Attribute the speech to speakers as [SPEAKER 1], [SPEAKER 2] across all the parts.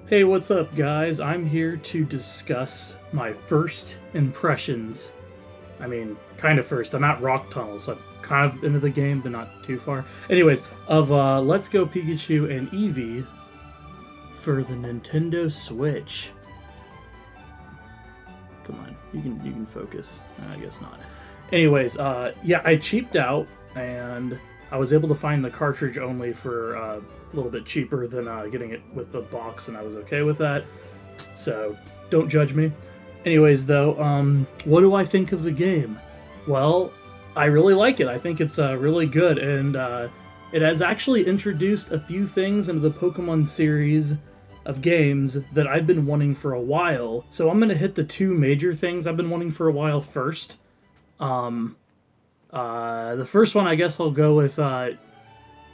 [SPEAKER 1] Hey, what's up, guys? I'm here to discuss my first impressions. I mean, kind of first. I'm at Rock Tunnel, so I'm kind of into the game, but not too far. Anyways, of Let's Go Pikachu and Eevee for the Nintendo Switch. Come on, you can focus. I guess not. Anyways, yeah, I cheaped out and I was able to find the cartridge only for a little bit cheaper than getting it with the box, and I was okay with that. So don't judge me. Anyways, though, what do I think of the game? Well, I really like it. I think it's really good, and it has actually introduced a few things into the Pokemon series of games that I've been wanting for a while. So I'm going to hit the two major things I've been wanting for a while first. The first one, I guess I'll go with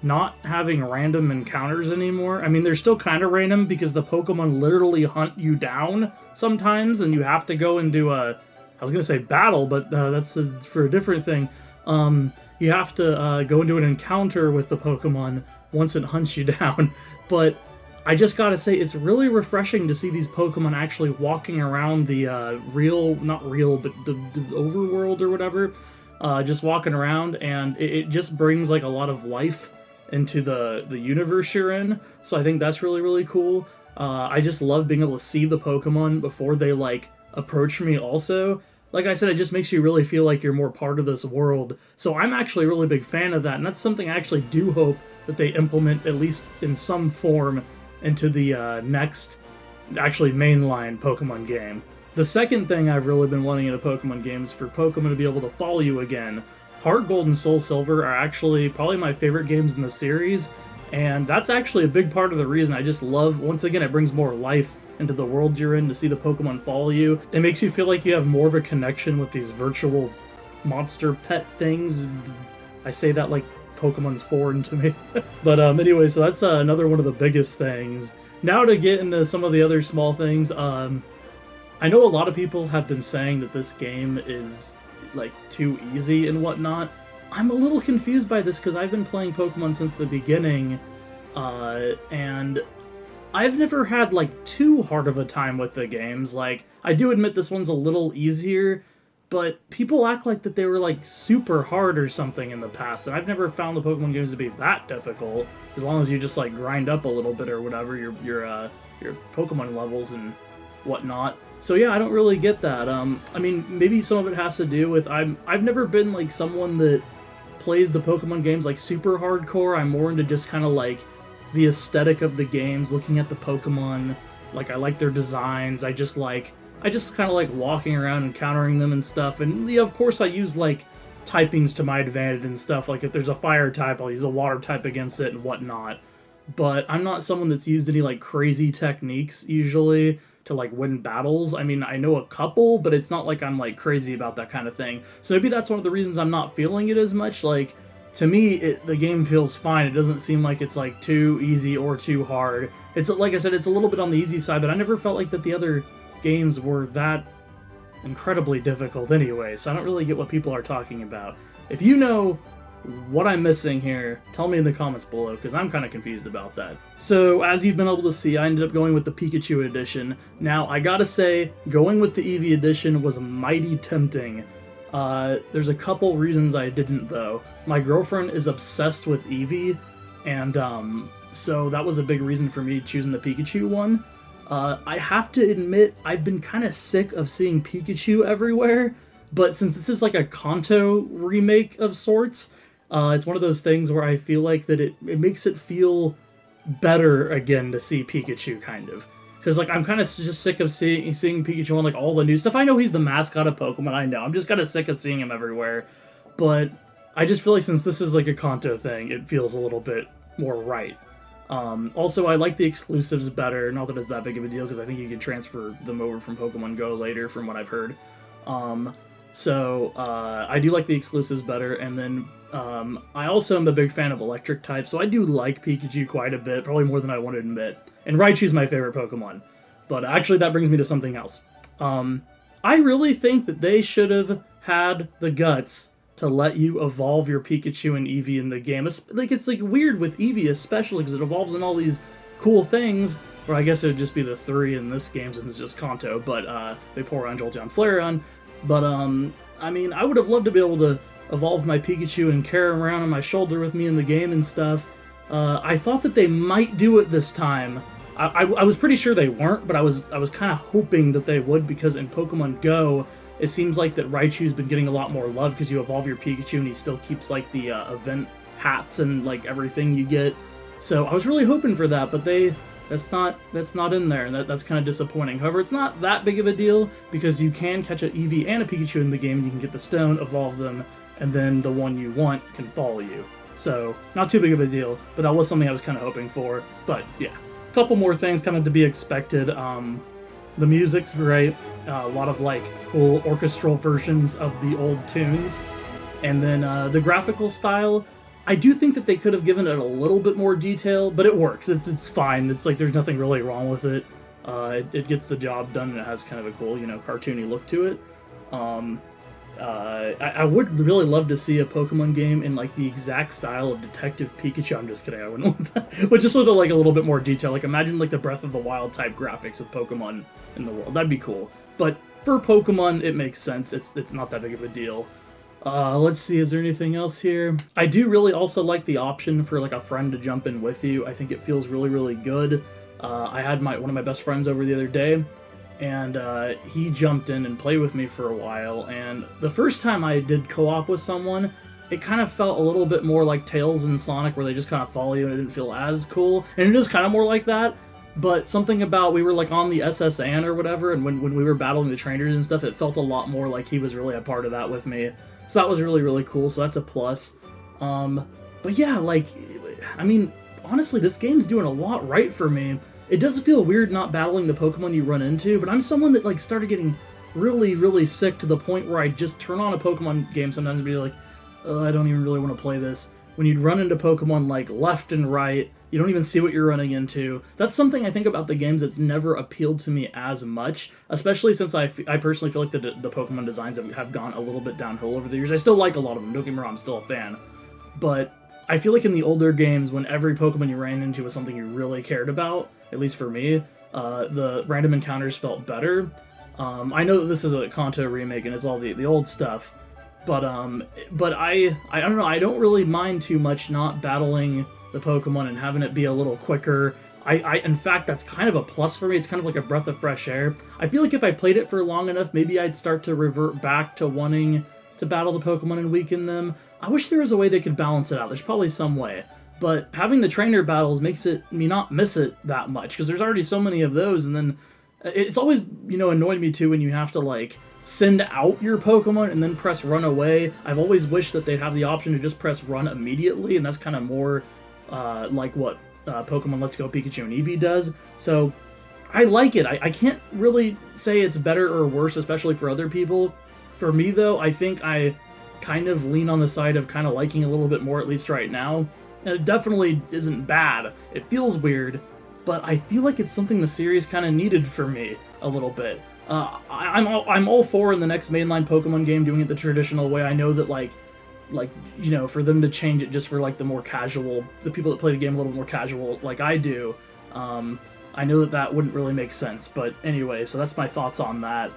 [SPEAKER 1] not having random encounters anymore. I mean, they're still kind of random because the Pokemon literally hunt you down sometimes, and you have to go into a, I was going to say battle, but that's for a different thing. You have to go into an encounter with the Pokemon once it hunts you down. But I just gotta say, it's really refreshing to see these Pokemon actually walking around the not real, but the overworld or whatever, just walking around, and it just brings like a lot of life into the universe you're in. So I think that's really, really cool. I just love being able to see the Pokemon before they like approach me also. Like I said, it just makes you really feel like you're more part of this world. So I'm actually a really big fan of that, and that's something I actually do hope that they implement, at least in some form, into the next, actually mainline Pokemon game. The second thing I've really been wanting in a Pokemon game is for Pokemon to be able to follow you again. Heart Gold and Soul Silver are actually probably my favorite games in the series, and that's actually a big part of the reason. I just love, once again, it brings more life into the world you're in to see the Pokemon follow you. It makes you feel like you have more of a connection with these virtual monster pet things. I say that like Pokemon's foreign to me. But anyway, so that's another one of the biggest things. Now to get into some of the other small things, I know a lot of people have been saying that this game is like too easy and whatnot. I'm a little confused by this because I've been playing Pokemon since the beginning, and I've never had like too hard of a time with the games. Like, I do admit this one's a little easier, but people act like that they were like super hard or something in the past, and I've never found the Pokemon games to be that difficult. As long as you just like grind up a little bit or whatever your Pokemon levels and whatnot. So yeah, I don't really get that. I mean, maybe some of it has to do with I've never been like someone that plays the Pokemon games like super hardcore. I'm more into just kind of like the aesthetic of the games, looking at the Pokemon. Like, I like their designs. I just kind of like walking around encountering them and stuff. And yeah, of course I use like typings to my advantage and stuff. Like, if there's a fire type, I'll use a water type against it and whatnot. But I'm not someone that's used any like crazy techniques usually to like win battles. I mean, I know a couple, but it's not like I'm like crazy about that kind of thing. So maybe that's one of the reasons I'm not feeling it as much. Like, to me, the game feels fine. It doesn't seem like it's like too easy or too hard. It's like I said, it's a little bit on the easy side, but I never felt like that the other games were that incredibly difficult anyway, so I don't really get what people are talking about. If you know what I'm missing here, tell me in the comments below, because I'm kind of confused about that. So, as you've been able to see, I ended up going with the Pikachu edition. Now, I gotta say, going with the Eevee edition was mighty tempting. There's a couple reasons I didn't, though. My girlfriend is obsessed with Eevee, and so that was a big reason for me choosing the Pikachu one. I have to admit, I've been kind of sick of seeing Pikachu everywhere, but since this is like a Kanto remake of sorts, it's one of those things where I feel like that it makes it feel better again to see Pikachu, kind of. Because like, I'm kind of just sick of seeing Pikachu on like all the new stuff. I know he's the mascot of Pokemon, I know. I'm just kind of sick of seeing him everywhere. But I just feel like since this is like a Kanto thing, it feels a little bit more right. Also, I like the exclusives better. Not that it's that big of a deal, because I think you can transfer them over from Pokemon Go later, from what I've heard. I do like the exclusives better, and then I also am a big fan of electric type, so I do like Pikachu quite a bit, probably more than I want to admit. And Raichu's my favorite Pokemon. But actually, that brings me to something else. I really think that they should have had the guts to let you evolve your Pikachu and Eevee in the game. Like, it's like weird with Eevee especially, because it evolves in all these cool things, or I guess it would just be the 3 in this game since it's just Kanto, but Vaporeon, Jolteon, Flareon. But I mean, I would have loved to be able to evolve my Pikachu and carry him around on my shoulder with me in the game and stuff. I thought that they might do it this time. I was pretty sure they weren't, but I was kind of hoping that they would, because in Pokemon Go, it seems like that Raichu's been getting a lot more love because you evolve your Pikachu and he still keeps like the event hats and like everything you get. So I was really hoping for that, but that's not in there, and that's kind of disappointing. However, it's not that big of a deal because you can catch an Eevee and a Pikachu in the game, and you can get the stone, evolve them, and then the one you want can follow you. So not too big of a deal, but that was something I was kind of hoping for. But yeah, a couple more things kind of to be expected. The music's great, a lot of like cool orchestral versions of the old tunes, and then the graphical style. I do think that they could have given it a little bit more detail, but it works. It's fine. It's like there's nothing really wrong with it. It gets the job done, and it has kind of a cool, cartoony look to it. I would really love to see a Pokemon game in like the exact style of Detective Pikachu. I'm just kidding. I wouldn't want that. But just sort of like a little bit more detail. Like imagine like the Breath of the Wild type graphics of Pokemon in the world. That'd be cool. But for Pokemon, it makes sense. It's not that big of a deal. Let's see, is there anything else here? I do really also like the option for like a friend to jump in with you. I think it feels really, really good. I had one of my best friends over the other day, and he jumped in and played with me for a while, and the first time I did co-op with someone, it kind of felt a little bit more like Tails and Sonic, where they just kind of follow you and it didn't feel as cool, and it is kind of more like that. But something about, we were like on the SS Anne or whatever, and when we were battling the trainers and stuff, it felt a lot more like he was really a part of that with me. So that was really, really cool, so that's a plus. But yeah, like, I mean, honestly, this game's doing a lot right for me. It does feel weird not battling the Pokemon you run into, but I'm someone that like started getting really, really sick to the point where I just turn on a Pokemon game sometimes and be like, I don't even really want to play this. When you'd run into Pokemon like left and right, you don't even see what you're running into. That's something I think about the games that's never appealed to me as much, especially since I personally feel like the Pokemon designs have gone a little bit downhill over the years. I still like a lot of them, don't get me wrong, I'm still a fan. But I feel like in the older games, when every Pokemon you ran into was something you really cared about, at least for me, the random encounters felt better. I know that this is a Kanto remake and it's all the old stuff, but I don't know, I don't really mind too much not battling the Pokemon and having it be a little quicker. In fact, that's kind of a plus for me. It's kind of like a breath of fresh air. I feel like if I played it for long enough, maybe I'd start to revert back to wanting to battle the Pokemon and weaken them. I wish there was a way they could balance it out. There's probably some way. But having the trainer battles makes me not miss it that much, because there's already so many of those, and then it's always, annoyed me too when you have to, like, send out your Pokemon and then press run away. I've always wished that they'd have the option to just press run immediately, and that's kind of more like what Pokemon Let's Go Pikachu and Eevee does. So I like it. I can't really say it's better or worse, especially for other people. For me, though, I think I kind of lean on the side of kind of liking a little bit more, at least right now. And it definitely isn't bad. It feels weird, but I feel like it's something the series kind of needed for me a little bit. I'm all for in the next mainline Pokemon game doing it the traditional way. I know that like for them to change it just for like the more casual, the people that play the game a little more casual like I do, I know that wouldn't really make sense. But anyway, so that's my thoughts on that.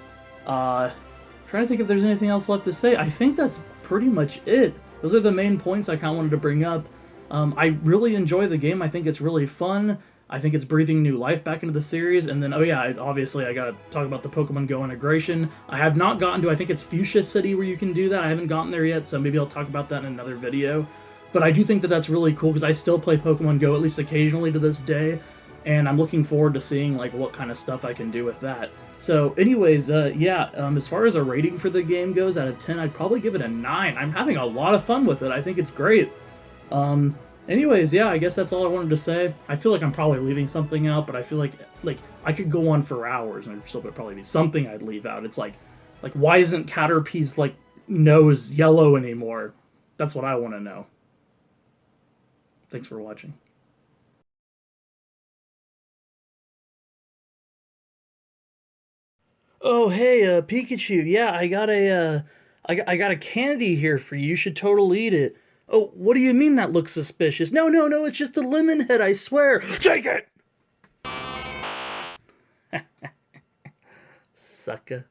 [SPEAKER 1] Trying to think if there's anything else left to say. I think that's pretty much it. Those are the main points I kind of wanted to bring up. I really enjoy the game. I think it's really fun. I think it's breathing new life back into the series. And then, obviously I gotta talk about the Pokemon Go integration. I have not gotten to, I think it's Fuchsia City where you can do that. I haven't gotten there yet, so maybe I'll talk about that in another video. But I do think that that's really cool, because I still play Pokemon Go, at least occasionally to this day. And I'm looking forward to seeing like what kind of stuff I can do with that. So anyways, as far as a rating for the game goes, out of 10, I'd probably give it a 9. I'm having a lot of fun with it. I think it's great. Anyways, I guess that's all I wanted to say. I feel like I'm probably leaving something out, but I feel like I could go on for hours and there still would probably be something I'd leave out. It's like why isn't Caterpie's like nose yellow anymore? That's what I want to know. Thanks for watching. Oh, hey, Pikachu. Yeah, I got I got a candy here for you. You should totally eat it. Oh, what do you mean that looks suspicious? No, it's just a lemon head, I swear. Take it! Sucker.